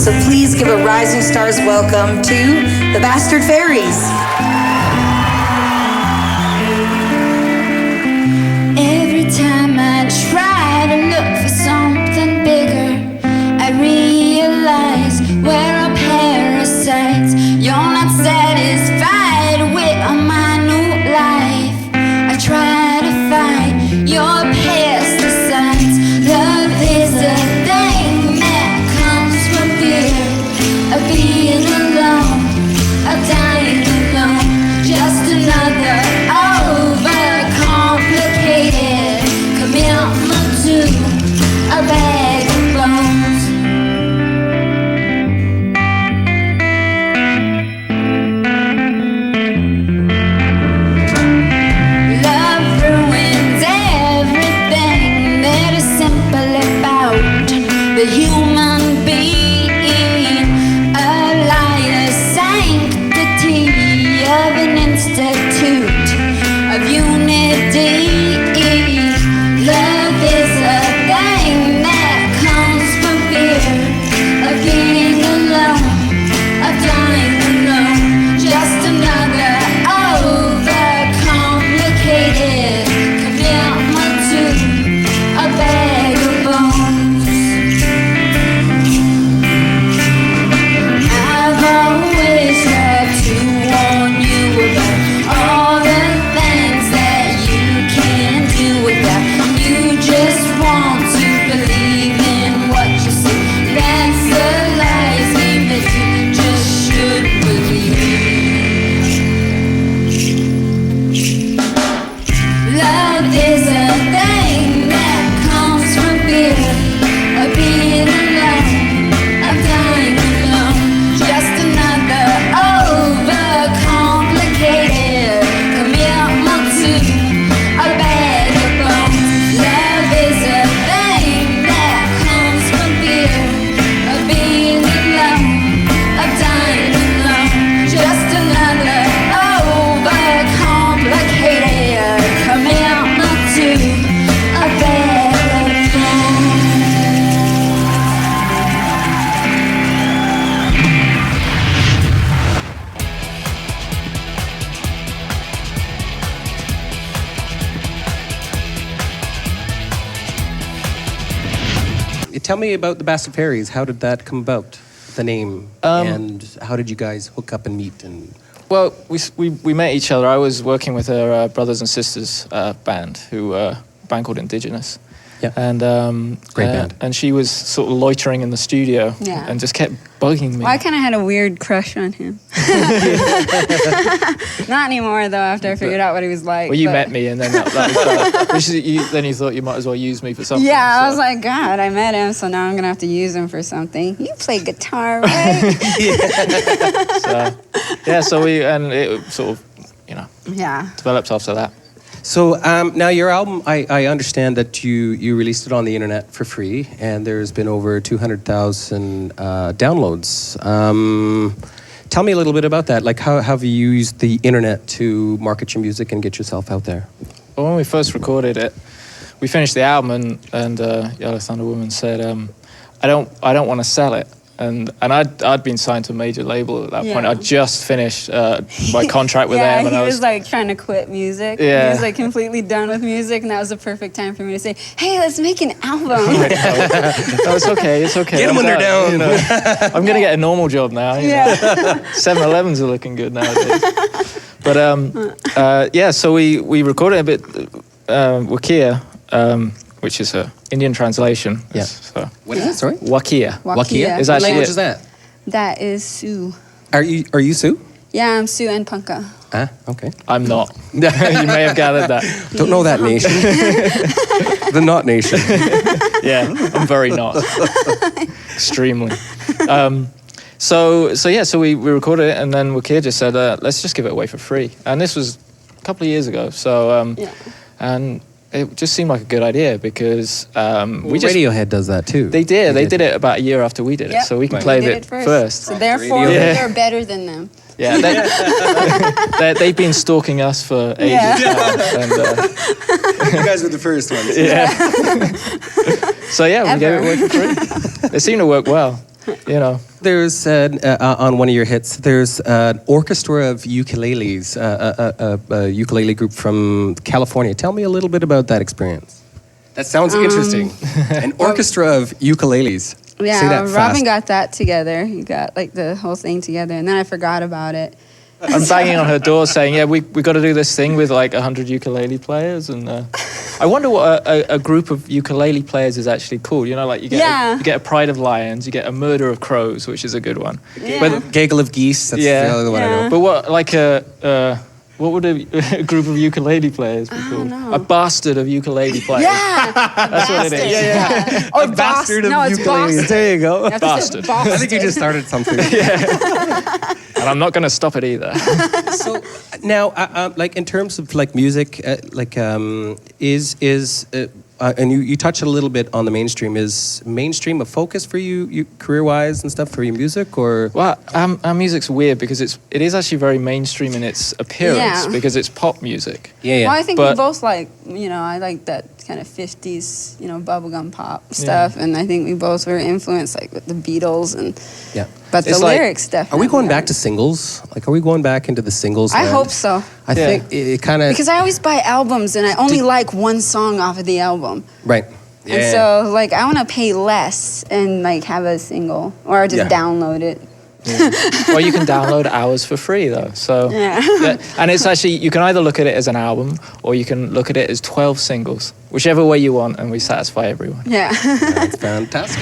So please give a Rising Stars welcome to the Bastard Fairies. Every time I try to look for something bigger, I realize we're a parasites. You're not satisfied with a minute life. I try to fight your pesticides. Love is a thing that comes from fear of being alone, of dying alone. Just another overcomplicated commitment to a bag of bones. Love ruins everything that is simple about the human being. A liar sanctity of an institute of unity. Love is a thing that comes from fear of being alone, of dying alone. Just another overcomplicated commitment to a bag of bones. I've always tried to warn you about all the things that you can do without. You just want to believe in what you see. That's the lies that you just should believe. Love is a thing that comes from fear of being alone, of dying alone. Just another overcomplicated commitment to a bag of bones. Love is a thing that comes from fear of being alone, of dying alone. Just another overcomplicated commitment to a bag of bones. Tell me about the Bastard Fairies. How did that come about? The name, and how did you guys hook up and meet? And Well, we met each other. I was working with her brothers and sisters band, a band called Indigenous. Yeah. And Great band. And she was sort of loitering in the studio Yeah. and just kept bugging me. Well, I kind of had a weird crush on him. Not anymore, though, after I figured out what he was like. Well, you but- met me, and then that was then you thought you might as well use me for something. Yeah, I so- was like, God, I met him, so now I'm going to have to use him for something. You play guitar, right? so it sort of, Yeah. developed after that. so now your album, I understand that you released it on the internet for free, and there's been over 200,000 downloads. Tell me a little bit about that. Like, how have you used the internet to market your music and get yourself out there? Well, when we first recorded it, we finished the album, and Yellow Thunder Woman said, "I don't want to sell it." And I'd been signed to a major label at that point. Yeah. I'd just finished my contract with them, and he I was like trying to quit music. Yeah. He was like completely done with music, and that was the perfect time for me to say, "Hey, let's make an album." No, it's okay. It's okay. Get 'em when they're down. I'm gonna get a normal job now. You know. 7-Elevens are looking good nowadays. But so we recorded a bit. Wakia, which is a Indian translation. Yeah. So, What is it? Sorry? Wakia. Wakia? Is What actually language it. is that? That is Sioux. Are you Sioux? Yeah, I'm Sioux and Punka. Ah, okay. I'm not. You may have gathered that. Don't know that nation. The not nation. Yeah, I'm very not. Extremely. So we recorded it, and then Wakia just said, let's just give it away for free. And this was a couple of years ago. So and it just seemed like a good idea because we just Radiohead does that too. they did it about a year after we did it, Yep. so we can We play did it it first. So therefore, Radio. we're better than them. Yeah, they've been stalking us for ages now, and You guys were the first ones. so we gave it away for free. It seemed to work well. you know. There's on one of your hits. There's an orchestra of ukuleles, a ukulele group from California. Tell me a little bit about that experience. That sounds interesting. An orchestra of ukuleles. Yeah, Say that Robin fast. got that together. He got like the whole thing together, and then I forgot about it. I'm banging on her door saying, yeah, we got to do this thing with like 100 ukulele players. And I wonder what a group of ukulele players is actually called. You know, like you get a Pride of Lions, you get a Murder of Crows, which is a good one. Yeah. But Gaggle of Geese, that's Yeah. the other one I know. Yeah. But what, like what would a group of ukulele players be called? know. A bastard of ukulele players. Yeah, That's what it is. yeah. Or Bastard of No, it's ukuleles. Boston. There you go. You have to say Bastard. Boston. I think you just started something. And I'm not going to stop it either. So now, like in terms of like music, and you touched a little bit on the mainstream. Is mainstream a focus for you career-wise and stuff for your music, or? Well, our music's weird because it is actually very mainstream in its appearance Yeah. because it's pop music. Yeah, Well, I think But- we both like, I like that kind of 50s, bubblegum pop stuff. And I think we both were influenced like with the Beatles Yeah. but the It's like, lyrics definitely. Are we going back are. to singles? Like, are we going back into the singles? I land? hope so. I Yeah. think it kind of Because I always buy albums and I only like one song off of the album. right. And so like I want to pay less and like have a single or just Yeah. download it. Well, you can download hours for free though. So Yeah. and it's actually you can either look at it as an album or you can look at it as 12 singles, whichever way you want, and we satisfy everyone. Yeah. That's fantastic.